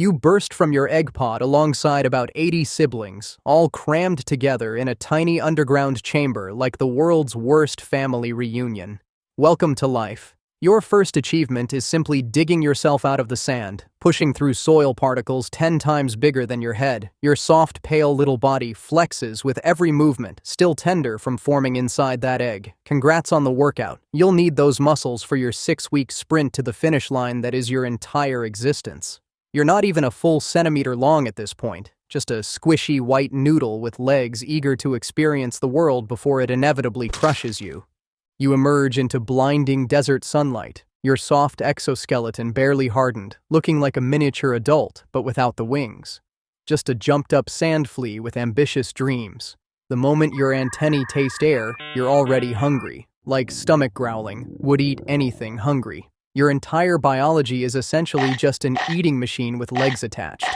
You burst from your egg pod alongside about 80 siblings, all crammed together in a tiny underground chamber like the world's worst family reunion. Welcome to life. Your first achievement is simply digging yourself out of the sand, pushing through soil particles 10 times bigger than your head. Your soft, pale little body flexes with every movement, still tender from forming inside that egg. Congrats on the workout. You'll need those muscles for your 6-week sprint to the finish line that is your entire existence. You're not even a full centimeter long at this point, just a squishy white noodle with legs eager to experience the world before it inevitably crushes you. You emerge into blinding desert sunlight, your soft exoskeleton barely hardened, looking like a miniature adult but without the wings. Just a jumped-up sand flea with ambitious dreams. The moment your antennae taste air, you're already hungry. Like stomach growling, would eat anything hungry. Your entire biology is essentially just an eating machine with legs attached.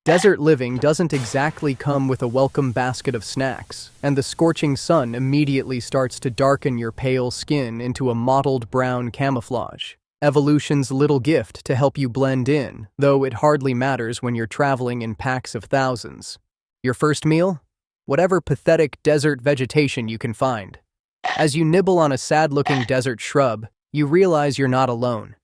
Desert living doesn't exactly come with a welcome basket of snacks, and the scorching sun immediately starts to darken your pale skin into a mottled brown camouflage. Evolution's little gift to help you blend in, though it hardly matters when you're traveling in packs of thousands. Your first meal? Whatever pathetic desert vegetation you can find. As you nibble on a sad-looking desert shrub, you realize you're not alone.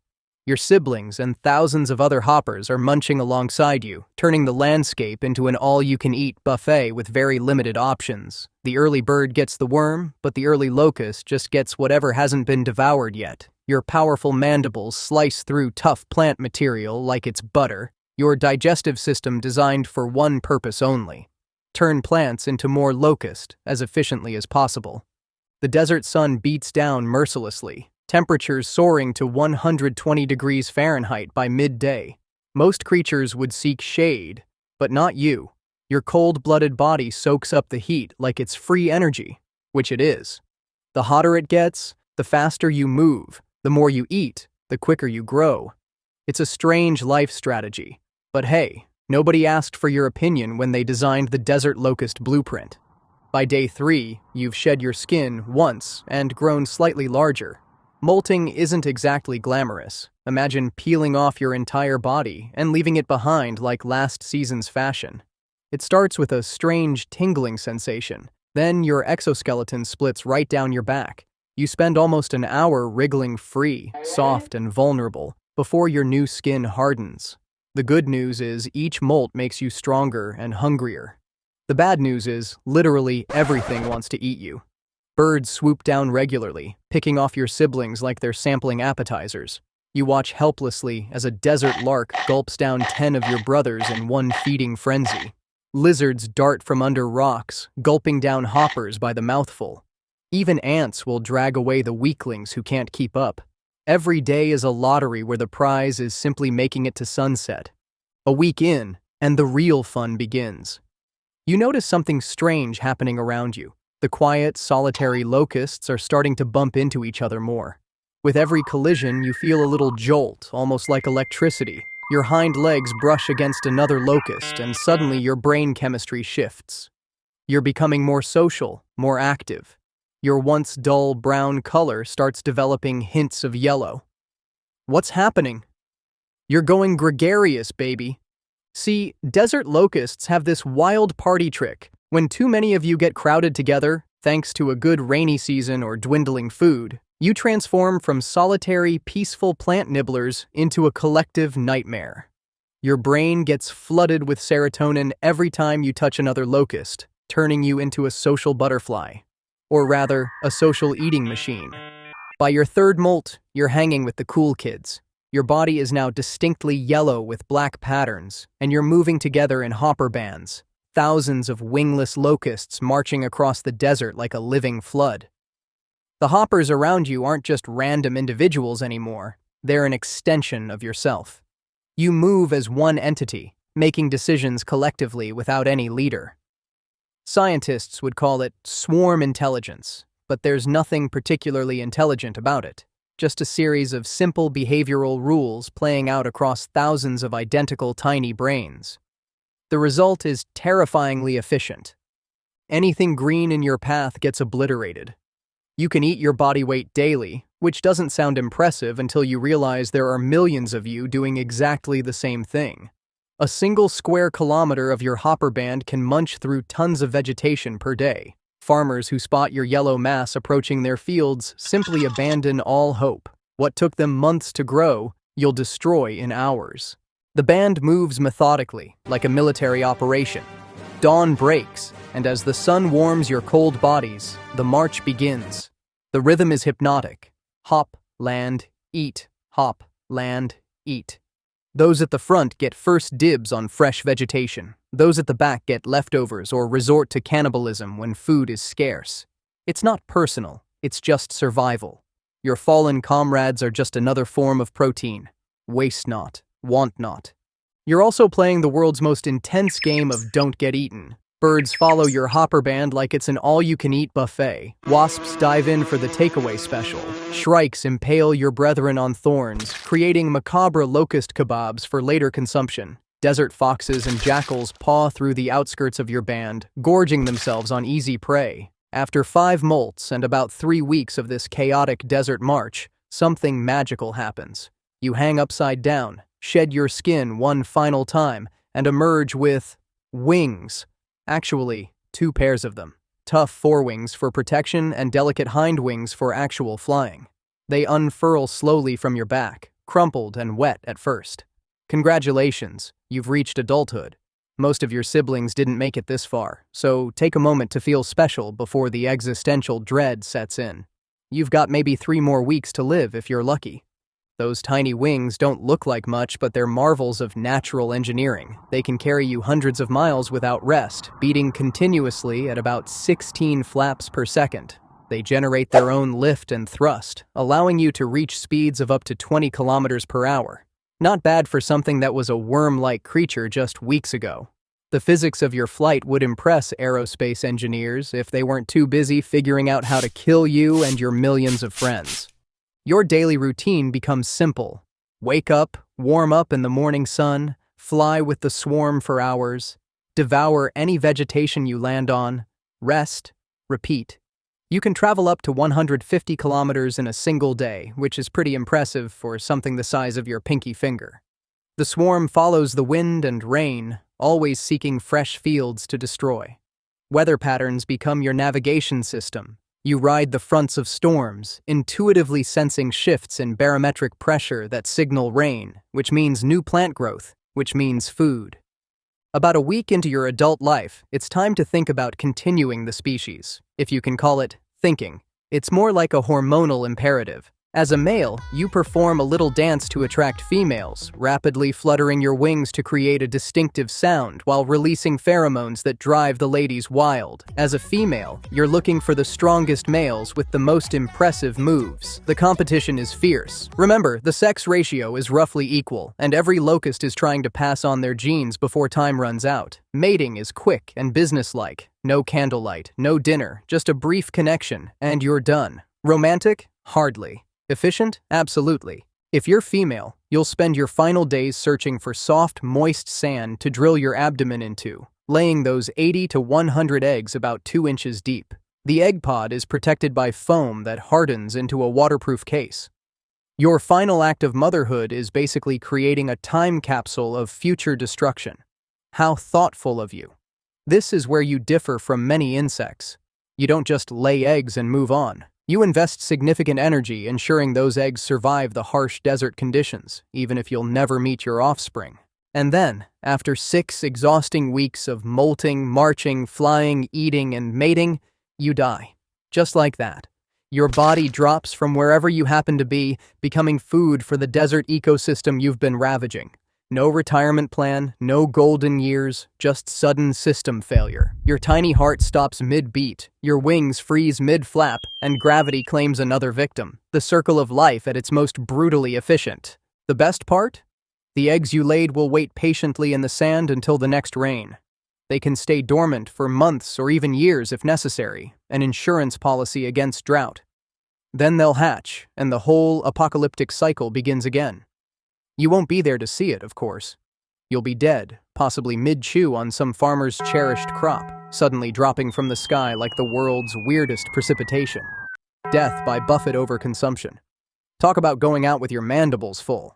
Your siblings and thousands of other hoppers are munching alongside you, turning the landscape into an all-you-can-eat buffet with very limited options. The early bird gets the worm, but the early locust just gets whatever hasn't been devoured yet. Your powerful mandibles slice through tough plant material like it's butter, your digestive system designed for one purpose only: turn plants into more locust as efficiently as possible. The desert sun beats down mercilessly, temperatures soaring to 120 degrees Fahrenheit by midday. Most creatures would seek shade, but not you. Your cold-blooded body soaks up the heat like it's free energy, which it is. The hotter it gets, the faster you move, the more you eat, the quicker you grow. It's a strange life strategy, but hey, nobody asked for your opinion when they designed the desert locust blueprint. By day 3, you've shed your skin once and grown slightly larger. Molting isn't exactly glamorous. Imagine peeling off your entire body and leaving it behind like last season's fashion. It starts with a strange tingling sensation. Then your exoskeleton splits right down your back. You spend almost an hour wriggling free, soft and vulnerable, before your new skin hardens. The good news is each molt makes you stronger and hungrier. The bad news is literally everything wants to eat you. Birds swoop down regularly, picking off your siblings like they're sampling appetizers. You watch helplessly as a desert lark gulps down 10 of your brothers in one feeding frenzy. Lizards dart from under rocks, gulping down hoppers by the mouthful. Even ants will drag away the weaklings who can't keep up. Every day is a lottery where the prize is simply making it to sunset. A week in, and the real fun begins. You notice something strange happening around you. The quiet, solitary locusts are starting to bump into each other more. With every collision, you feel a little jolt, almost like electricity. Your hind legs brush against another locust, and suddenly your brain chemistry shifts. You're becoming more social, more active. Your once dull brown color starts developing hints of yellow. What's happening? You're going gregarious, baby. See, desert locusts have this wild party trick. When too many of you get crowded together, thanks to a good rainy season or dwindling food, you transform from solitary, peaceful plant nibblers into a collective nightmare. Your brain gets flooded with serotonin every time you touch another locust, turning you into a social butterfly. Or rather, a social eating machine. By your third molt, you're hanging with the cool kids. Your body is now distinctly yellow with black patterns, and you're moving together in hopper bands. Thousands of wingless locusts marching across the desert like a living flood. The hoppers around you aren't just random individuals anymore, they're an extension of yourself. You move as one entity, making decisions collectively without any leader. Scientists would call it swarm intelligence, but there's nothing particularly intelligent about it. Just a series of simple behavioral rules playing out across thousands of identical tiny brains. The result is terrifyingly efficient. Anything green in your path gets obliterated. You can eat your body weight daily, which doesn't sound impressive until you realize there are millions of you doing exactly the same thing. A single square kilometer of your hopper band can munch through tons of vegetation per day. Farmers who spot your yellow mass approaching their fields simply abandon all hope. What took them months to grow, you'll destroy in hours. The band moves methodically, like a military operation. Dawn breaks, and as the sun warms your cold bodies, the march begins. The rhythm is hypnotic. Hop, land, eat, hop, land, eat. Those at the front get first dibs on fresh vegetation. Those at the back get leftovers or resort to cannibalism when food is scarce. It's not personal, it's just survival. Your fallen comrades are just another form of protein. Waste not, want not. You're also playing the world's most intense game of don't get eaten. Birds follow your hopper band like it's an all-you-can-eat buffet. Wasps dive in for the takeaway special. Shrikes impale your brethren on thorns, creating macabre locust kebabs for later consumption. Desert foxes and jackals paw through the outskirts of your band, gorging themselves on easy prey. After 5 molts and about 3 weeks of this chaotic desert march, something magical happens. You hang upside down, shed your skin one final time, and emerge with wings. Actually, 2 pairs of them. Tough forewings for protection and delicate hindwings for actual flying. They unfurl slowly from your back, crumpled and wet at first. Congratulations, you've reached adulthood. Most of your siblings didn't make it this far, so take a moment to feel special before the existential dread sets in. You've got maybe 3 more weeks to live if you're lucky. Those tiny wings don't look like much, but they're marvels of natural engineering. They can carry you hundreds of miles without rest, beating continuously at about 16 flaps per second. They generate their own lift and thrust, allowing you to reach speeds of up to 20 kilometers per hour. Not bad for something that was a worm-like creature just weeks ago. The physics of your flight would impress aerospace engineers if they weren't too busy figuring out how to kill you and your millions of friends. Your daily routine becomes simple. Wake up, warm up in the morning sun, fly with the swarm for hours, devour any vegetation you land on, rest, repeat. You can travel up to 150 kilometers in a single day, which is pretty impressive for something the size of your pinky finger. The swarm follows the wind and rain, always seeking fresh fields to destroy. Weather patterns become your navigation system. You ride the fronts of storms, intuitively sensing shifts in barometric pressure that signal rain, which means new plant growth, which means food. About a week into your adult life, it's time to think about continuing the species, if you can call it thinking. It's more like a hormonal imperative. As a male, you perform a little dance to attract females, rapidly fluttering your wings to create a distinctive sound while releasing pheromones that drive the ladies wild. As a female, you're looking for the strongest males with the most impressive moves. The competition is fierce. Remember, the sex ratio is roughly equal, and every locust is trying to pass on their genes before time runs out. Mating is quick and businesslike. No candlelight, no dinner, just a brief connection, and you're done. Romantic? Hardly. Efficient? Absolutely. If you're female, you'll spend your final days searching for soft, moist sand to drill your abdomen into, laying those 80 to 100 eggs about 2 inches deep. The egg pod is protected by foam that hardens into a waterproof case. Your final act of motherhood is basically creating a time capsule of future destruction. How thoughtful of you. This is where you differ from many insects. You don't just lay eggs and move on. You invest significant energy ensuring those eggs survive the harsh desert conditions, even if you'll never meet your offspring. And then, after 6 exhausting weeks of molting, marching, flying, eating, and mating, you die. Just like that. Your body drops from wherever you happen to be, becoming food for the desert ecosystem you've been ravaging. No retirement plan, no golden years, just sudden system failure. Your tiny heart stops mid-beat, your wings freeze mid-flap, and gravity claims another victim. The circle of life at its most brutally efficient. The best part? The eggs you laid will wait patiently in the sand until the next rain. They can stay dormant for months or even years if necessary, an insurance policy against drought. Then they'll hatch, and the whole apocalyptic cycle begins again. You won't be there to see it, of course. You'll be dead, possibly mid-chew on some farmer's cherished crop, suddenly dropping from the sky like the world's weirdest precipitation. Death by buffet overconsumption. Talk about going out with your mandibles full.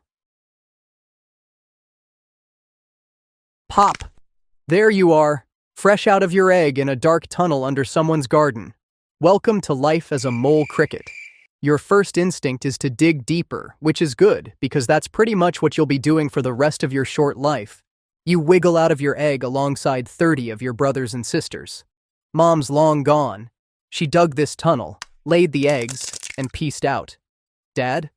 Pop! There you are, fresh out of your egg in a dark tunnel under someone's garden. Welcome to life as a mole cricket. Your first instinct is to dig deeper, which is good, because that's pretty much what you'll be doing for the rest of your short life. You wiggle out of your egg alongside 30 of your brothers and sisters. Mom's long gone. She dug this tunnel, laid the eggs, and pieced out. Dad?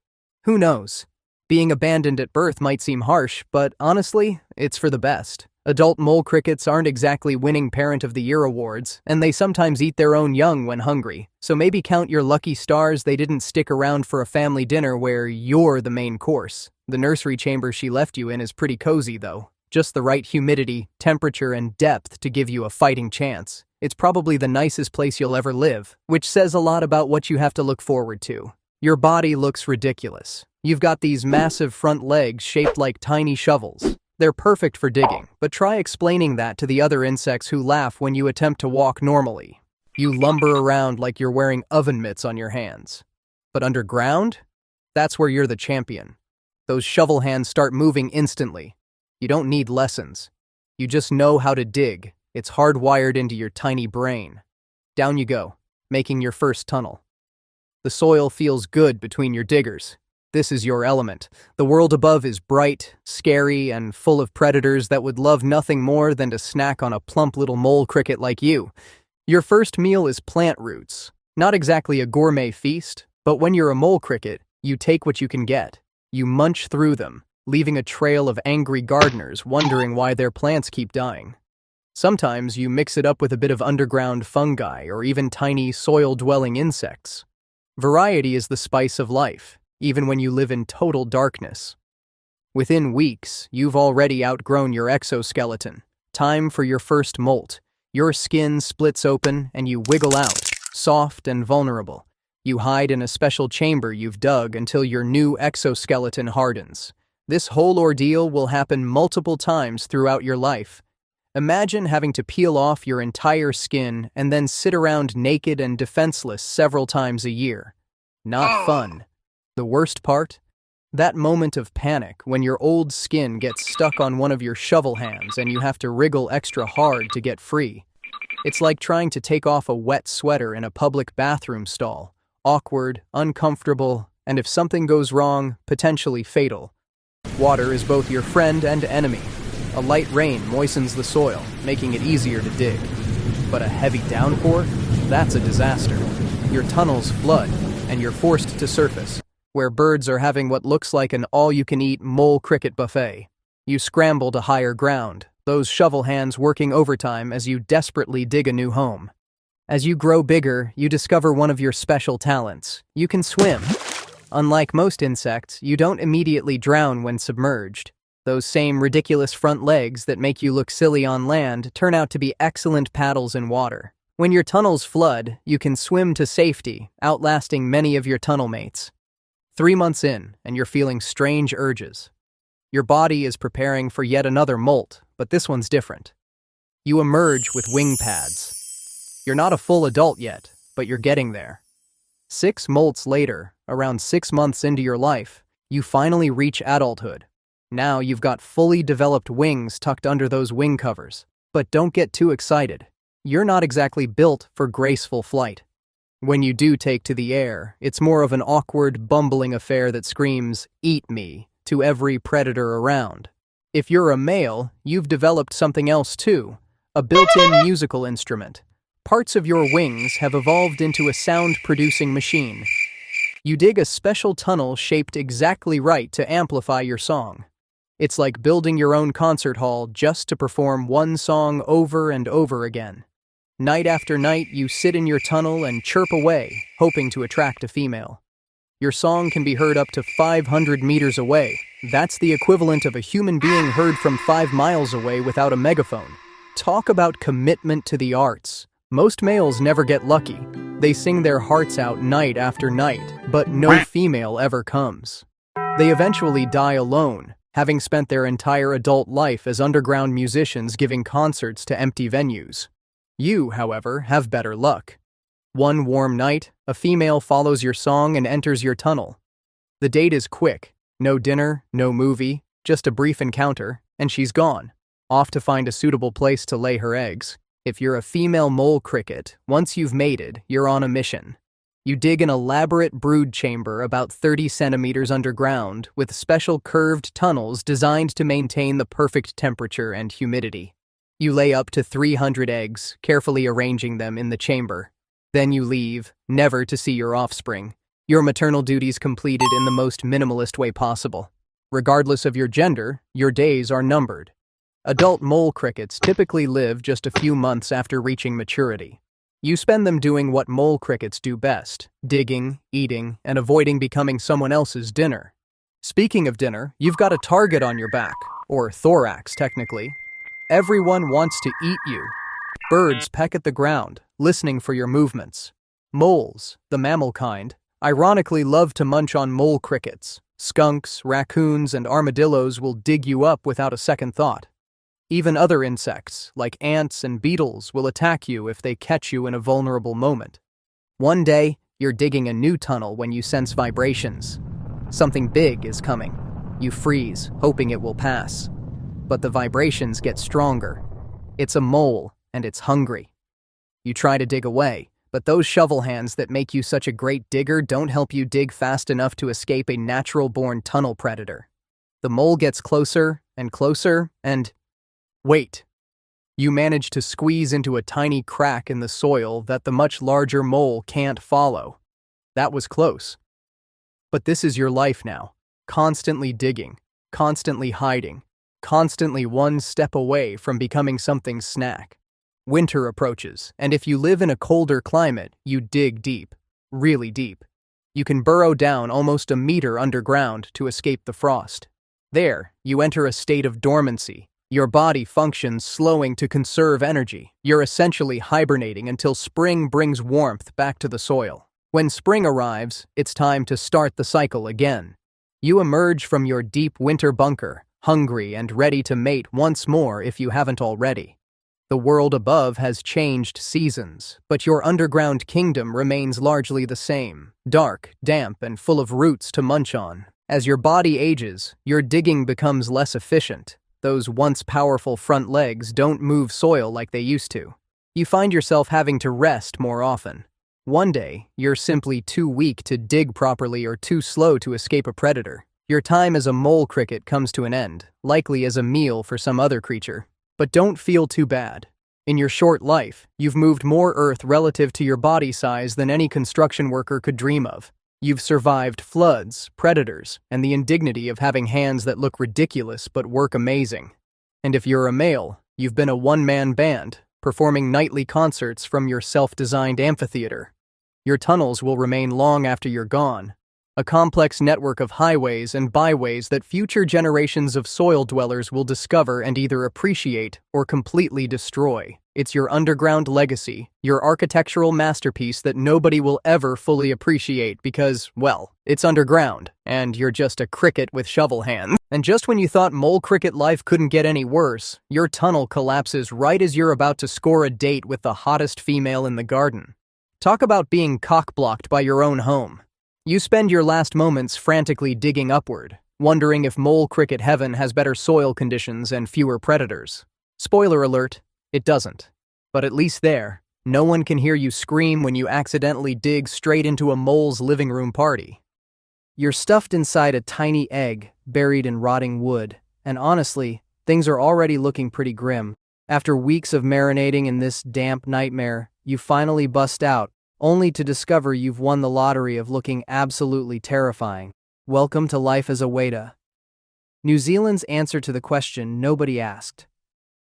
Who knows? Being abandoned at birth might seem harsh, but honestly, it's for the best. Adult mole crickets aren't exactly winning Parent of the Year awards, and they sometimes eat their own young when hungry, so maybe count your lucky stars they didn't stick around for a family dinner where you're the main course. The nursery chamber she left you in is pretty cozy, though. Just the right humidity, temperature, and depth to give you a fighting chance. It's probably the nicest place you'll ever live, which says a lot about what you have to look forward to. Your body looks ridiculous. You've got these massive front legs shaped like tiny shovels. They're perfect for digging, but try explaining that to the other insects who laugh when you attempt to walk normally. You lumber around like you're wearing oven mitts on your hands. But underground? That's where you're the champion. Those shovel hands start moving instantly. You don't need lessons. You just know how to dig. It's hardwired into your tiny brain. Down you go, making your first tunnel. The soil feels good between your diggers. This is your element. The world above is bright, scary, and full of predators that would love nothing more than to snack on a plump little mole cricket like you. Your first meal is plant roots. Not exactly a gourmet feast, but when you're a mole cricket, you take what you can get. You munch through them, leaving a trail of angry gardeners wondering why their plants keep dying. Sometimes you mix it up with a bit of underground fungi or even tiny soil-dwelling insects. Variety is the spice of life, even when you live in total darkness. Within weeks, you've already outgrown your exoskeleton. Time for your first molt. Your skin splits open and you wiggle out, soft and vulnerable. You hide in a special chamber you've dug until your new exoskeleton hardens. This whole ordeal will happen multiple times throughout your life. Imagine having to peel off your entire skin and then sit around naked and defenseless several times a year. Not fun. The worst part? That moment of panic when your old skin gets stuck on one of your shovel hands and you have to wriggle extra hard to get free. It's like trying to take off a wet sweater in a public bathroom stall. Awkward, uncomfortable, and if something goes wrong, potentially fatal. Water is both your friend and enemy. A light rain moistens the soil, making it easier to dig. But a heavy downpour? That's a disaster. Your tunnels flood, and you're forced to surface, where birds are having what looks like an all-you-can-eat mole cricket buffet. You scramble to higher ground, those shovel hands working overtime as you desperately dig a new home. As you grow bigger, you discover one of your special talents. You can swim. Unlike most insects, you don't immediately drown when submerged. Those same ridiculous front legs that make you look silly on land turn out to be excellent paddles in water. When your tunnels flood, you can swim to safety, outlasting many of your tunnel mates. 3 months in, and you're feeling strange urges. Your body is preparing for yet another molt, but this one's different. You emerge with wing pads. You're not a full adult yet, but you're getting there. 6 molts later, around 6 months into your life, you finally reach adulthood. Now you've got fully developed wings tucked under those wing covers. But don't get too excited. You're not exactly built for graceful flight. When you do take to the air, it's more of an awkward, bumbling affair that screams, "Eat me," to every predator around. If you're a male, you've developed something else too, a built-in musical instrument. Parts of your wings have evolved into a sound-producing machine. You dig a special tunnel shaped exactly right to amplify your song. It's like building your own concert hall just to perform one song over and over again. Night after night, you sit in your tunnel and chirp away, hoping to attract a female. Your song can be heard up to 500 meters away. That's the equivalent of a human being heard from 5 miles away without a megaphone. Talk about commitment to the arts. Most males never get lucky. They sing their hearts out night after night, but no female ever comes. They eventually die alone, having spent their entire adult life as underground musicians giving concerts to empty venues. You, however, have better luck. One warm night, a female follows your song and enters your tunnel. The date is quick. No dinner, no movie, just a brief encounter, and she's gone. off to find a suitable place to lay her eggs. If you're a female mole cricket, once you've mated, you're on a mission. You dig an elaborate brood chamber about 30 centimeters underground with special curved tunnels designed to maintain the perfect temperature and humidity. You lay up to 300 eggs, carefully arranging them in the chamber. Then you leave, never to see your offspring. Your maternal duties completed in the most minimalist way possible. Regardless of your gender, your days are numbered. Adult mole crickets typically live just a few months after reaching maturity. You spend them doing what mole crickets do best: digging, eating, and avoiding becoming someone else's dinner. Speaking of dinner, you've got a target on your back, or thorax technically. Everyone wants to eat you. Birds peck at the ground, listening for your movements. Moles, the mammal kind, ironically love to munch on mole crickets. Skunks, raccoons, and armadillos will dig you up without a second thought. Even other insects, like ants and beetles, will attack you if they catch you in a vulnerable moment. One day, you're digging a new tunnel when you sense vibrations. Something big is coming. You freeze, hoping it will pass. But the vibrations get stronger. It's a mole, and it's hungry. You try to dig away, but those shovel hands that make you such a great digger don't help you dig fast enough to escape a natural-born tunnel predator. The mole gets closer and closer, and... wait. You manage to squeeze into a tiny crack in the soil that the much larger mole can't follow. That was close. But this is your life now. Constantly digging, constantly hiding, constantly one step away from becoming something's snack. Winter approaches, and if you live in a colder climate, you dig deep, really deep. You can burrow down almost a meter underground to escape the frost. There, you enter a state of dormancy. Your body functions slowing to conserve energy. You're essentially hibernating until spring brings warmth back to the soil. When spring arrives, it's time to start the cycle again. You emerge from your deep winter bunker, hungry and ready to mate once more if you haven't already. The world above has changed seasons, but your underground kingdom remains largely the same, dark, damp, and full of roots to munch on. As your body ages, your digging becomes less efficient. Those once powerful front legs don't move soil like they used to. You find yourself having to rest more often. One day, you're simply too weak to dig properly or too slow to escape a predator. Your time as a mole cricket comes to an end, likely as a meal for some other creature. But don't feel too bad. In your short life, you've moved more earth relative to your body size than any construction worker could dream of. You've survived floods, predators, and the indignity of having hands that look ridiculous but work amazing. And if you're a male, you've been a one-man band, performing nightly concerts from your self-designed amphitheater. Your tunnels will remain long after you're gone, a complex network of highways and byways that future generations of soil dwellers will discover and either appreciate or completely destroy. It's your underground legacy, your architectural masterpiece that nobody will ever fully appreciate because, well, it's underground, and you're just a cricket with shovel hands. And just when you thought mole cricket life couldn't get any worse, your tunnel collapses right as you're about to score a date with the hottest female in the garden. Talk about being cock-blocked by your own home. You spend your last moments frantically digging upward, wondering if mole cricket heaven has better soil conditions and fewer predators. Spoiler alert, it doesn't. But at least there, no one can hear you scream when you accidentally dig straight into a mole's living room party. You're stuffed inside a tiny egg, buried in rotting wood, and honestly, things are already looking pretty grim. After weeks of marinating in this damp nightmare, you finally bust out, only to discover you've won the lottery of looking absolutely terrifying. Welcome to life as a weta. New Zealand's answer to the question nobody asked.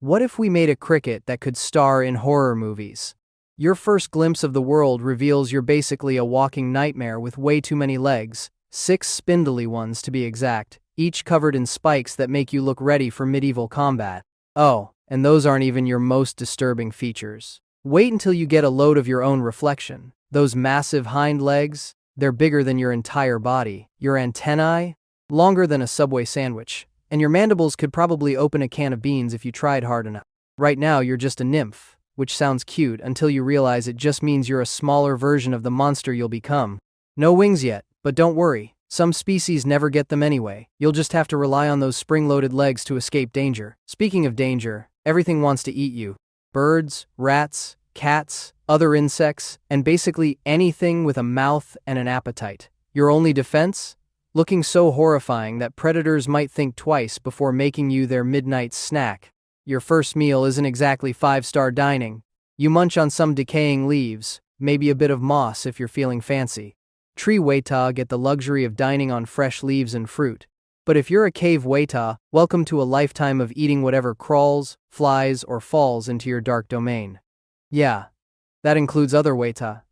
What if we made a cricket that could star in horror movies? Your first glimpse of the world reveals you're basically a walking nightmare with way too many legs, 6 spindly ones to be exact, each covered in spikes that make you look ready for medieval combat. Oh, and those aren't even your most disturbing features. Wait until you get a load of your own reflection. Those massive hind legs, they're bigger than your entire body. Your antennae, longer than a Subway sandwich. And your mandibles could probably open a can of beans if you tried hard enough. Right now, you're just a nymph, which sounds cute until you realize it just means you're a smaller version of the monster you'll become. No wings yet, but don't worry. Some species never get them anyway. You'll just have to rely on those spring-loaded legs to escape danger. Speaking of danger, everything wants to eat you. Birds, rats, cats, other insects, and basically anything with a mouth and an appetite. Your only defense? Looking so horrifying that predators might think twice before making you their midnight snack. Your first meal isn't exactly five-star dining. You munch on some decaying leaves, maybe a bit of moss if you're feeling fancy. Tree weta get the luxury of dining on fresh leaves and fruit. But if you're a cave weta, welcome to a lifetime of eating whatever crawls, flies, or falls into your dark domain. Yeah, that includes other weta.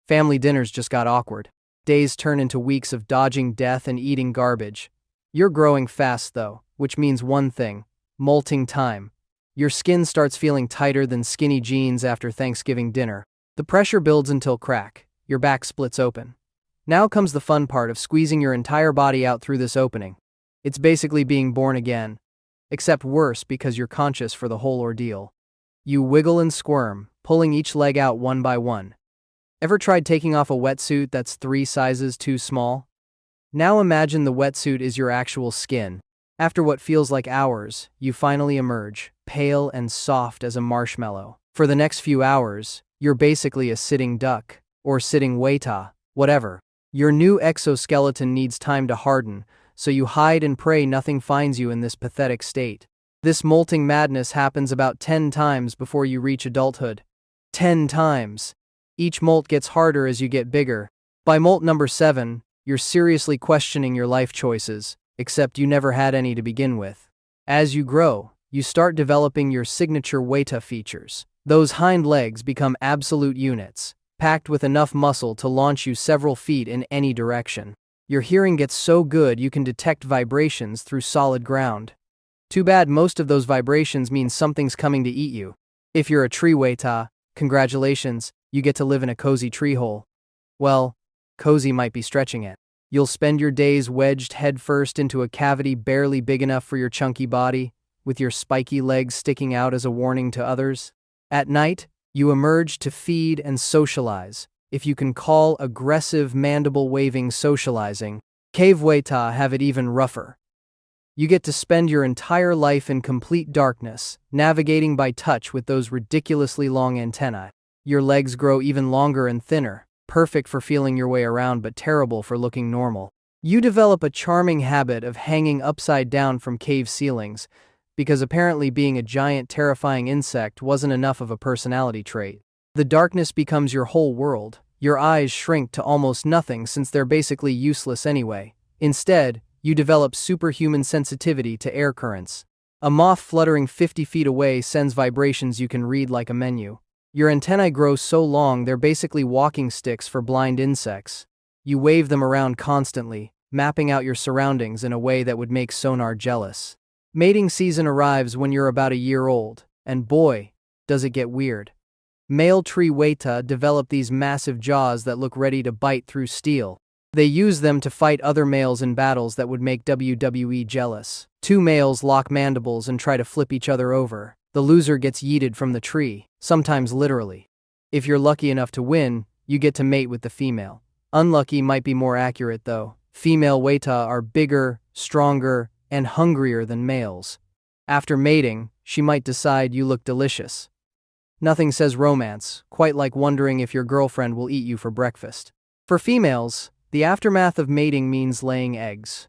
Family dinners just got awkward. Days turn into weeks of dodging death and eating garbage. You're growing fast though, which means one thing: molting time. Your skin starts feeling tighter than skinny jeans after Thanksgiving dinner. The pressure builds until crack. Your back splits open. Now comes the fun part of squeezing your entire body out through this opening. It's basically being born again, except worse because you're conscious for the whole ordeal. You wiggle and squirm, pulling each leg out one by one. Ever tried taking off a wetsuit that's 3 sizes too small? Now imagine the wetsuit is your actual skin. After what feels like hours, you finally emerge, pale and soft as a marshmallow. For the next few hours, you're basically a sitting duck, or sitting weta, whatever. Your new exoskeleton needs time to harden, so you hide and pray nothing finds you in this pathetic state. This molting madness happens about 10 times before you reach adulthood. 10 times! Each molt gets harder as you get bigger. By molt number 7, you're seriously questioning your life choices, except you never had any to begin with. As you grow, you start developing your signature weta features. Those hind legs become absolute units, packed with enough muscle to launch you several feet in any direction. Your hearing gets so good you can detect vibrations through solid ground. Too bad most of those vibrations mean something's coming to eat you. If you're a tree weta, congratulations, you get to live in a cozy tree hole. Well, cozy might be stretching it. You'll spend your days wedged headfirst into a cavity barely big enough for your chunky body, with your spiky legs sticking out as a warning to others. At night, you emerge to feed and socialize, if you can call aggressive mandible-waving socializing. Cave weta have it even rougher. You get to spend your entire life in complete darkness, navigating by touch with those ridiculously long antennae. Your legs grow even longer and thinner, perfect for feeling your way around but terrible for looking normal. You develop a charming habit of hanging upside down from cave ceilings, because apparently being a giant terrifying insect wasn't enough of a personality trait. The darkness becomes your whole world. Your eyes shrink to almost nothing since they're basically useless anyway. Instead, you develop superhuman sensitivity to air currents. A moth fluttering 50 feet away sends vibrations you can read like a menu. Your antennae grow so long they're basically walking sticks for blind insects. You wave them around constantly, mapping out your surroundings in a way that would make sonar jealous. Mating season arrives when you're about a year old, and boy, does it get weird. Male tree weta develop these massive jaws that look ready to bite through steel. They use them to fight other males in battles that would make WWE jealous. 2 males lock mandibles and try to flip each other over. The loser gets yeeted from the tree, sometimes literally. If you're lucky enough to win, you get to mate with the female. Unlucky might be more accurate though. Female weta are bigger, stronger, and hungrier than males. After mating, she might decide you look delicious. Nothing says romance, quite like wondering if your girlfriend will eat you for breakfast. For females, the aftermath of mating means laying eggs.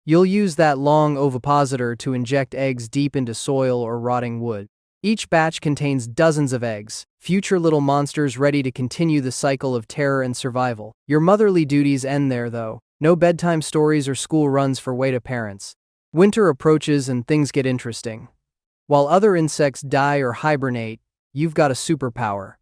You'll use that long ovipositor to inject eggs deep into soil or rotting wood. Each batch contains dozens of eggs, future little monsters ready to continue the cycle of terror and survival. Your motherly duties end there though. No bedtime stories or school runs for weta parents. Winter approaches and things get interesting. While other insects die or hibernate, you've got a superpower.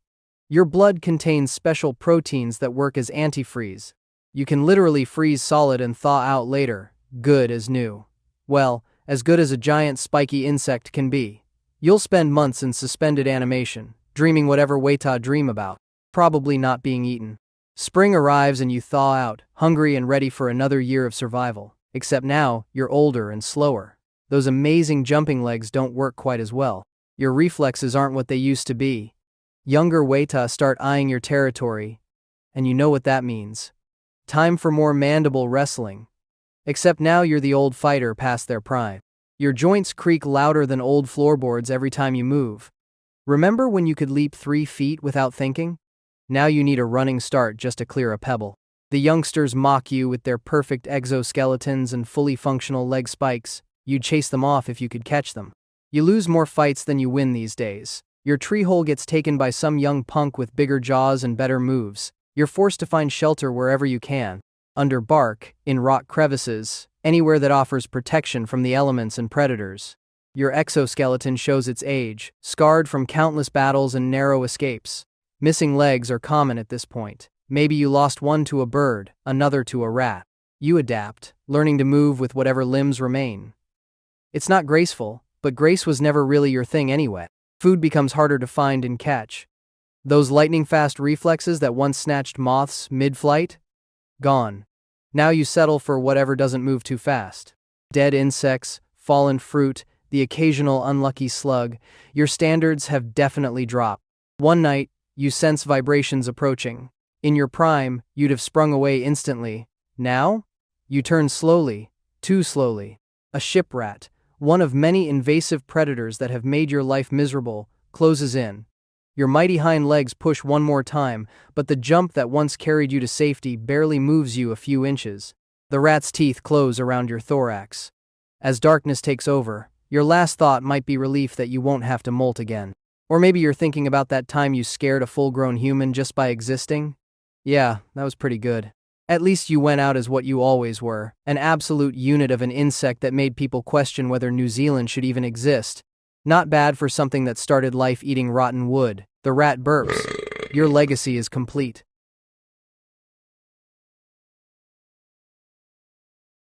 Your blood contains special proteins that work as antifreeze. You can literally freeze solid and thaw out later, good as new. Well, as good as a giant spiky insect can be. You'll spend months in suspended animation, dreaming whatever weta dream about, probably not being eaten. Spring arrives and you thaw out, hungry and ready for another year of survival. Except now, you're older and slower. Those amazing jumping legs don't work quite as well. Your reflexes aren't what they used to be. Younger weta start eyeing your territory, and you know what that means. Time for more mandible wrestling. Except now you're the old fighter past their prime. Your joints creak louder than old floorboards every time you move. Remember when you could leap 3 feet without thinking? Now you need a running start just to clear a pebble. The youngsters mock you with their perfect exoskeletons and fully functional leg spikes. You'd chase them off if you could catch them. You lose more fights than you win these days. Your tree hole gets taken by some young punk with bigger jaws and better moves. You're forced to find shelter wherever you can. Under bark, in rock crevices, anywhere that offers protection from the elements and predators. Your exoskeleton shows its age, scarred from countless battles and narrow escapes. Missing legs are common at this point. Maybe you lost one to a bird, another to a rat. You adapt, learning to move with whatever limbs remain. It's not graceful, but grace was never really your thing anyway. Food becomes harder to find and catch. Those lightning-fast reflexes that once snatched moths mid-flight? Gone. Now you settle for whatever doesn't move too fast. Dead insects, fallen fruit, the occasional unlucky slug. Your standards have definitely dropped. One night, you sense vibrations approaching. In your prime, you'd have sprung away instantly. Now? You turn slowly, too slowly. A ship rat, one of many invasive predators that have made your life miserable, closes in. Your mighty hind legs push one more time, but the jump that once carried you to safety barely moves you a few inches. The rat's teeth close around your thorax. As darkness takes over, your last thought might be relief that you won't have to molt again. Or maybe you're thinking about that time you scared a full-grown human just by existing? Yeah, that was pretty good. At least you went out as what you always were, an absolute unit of an insect that made people question whether New Zealand should even exist. Not bad for something that started life eating rotten wood. The rat burps. Your legacy is complete.